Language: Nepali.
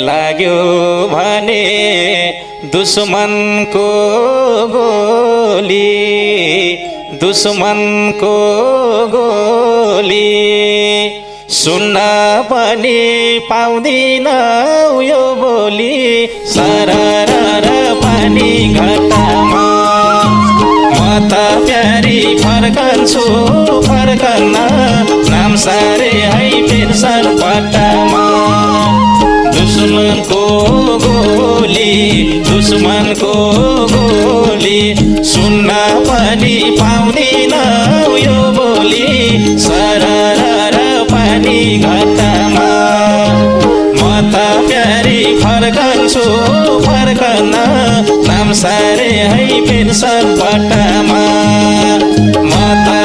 लाग्यो भने दुश्मनको गोली दुश्मनको गोली सुन्न पनि पाउँदिन यो बोली सरर पानी घटामा म त प्यारी फर्कन्छु फर्कन्न नाम सारे है बिर्सन पट्टामा दुश्मनको गोली दुश्मनको गोली सुन्न पनि पाउँदिन यो बोली सरर पानी घटामा म त प्यारी फर्कन्छु फर्कन्न नाम सारे है बिर्सन पट्टामा म त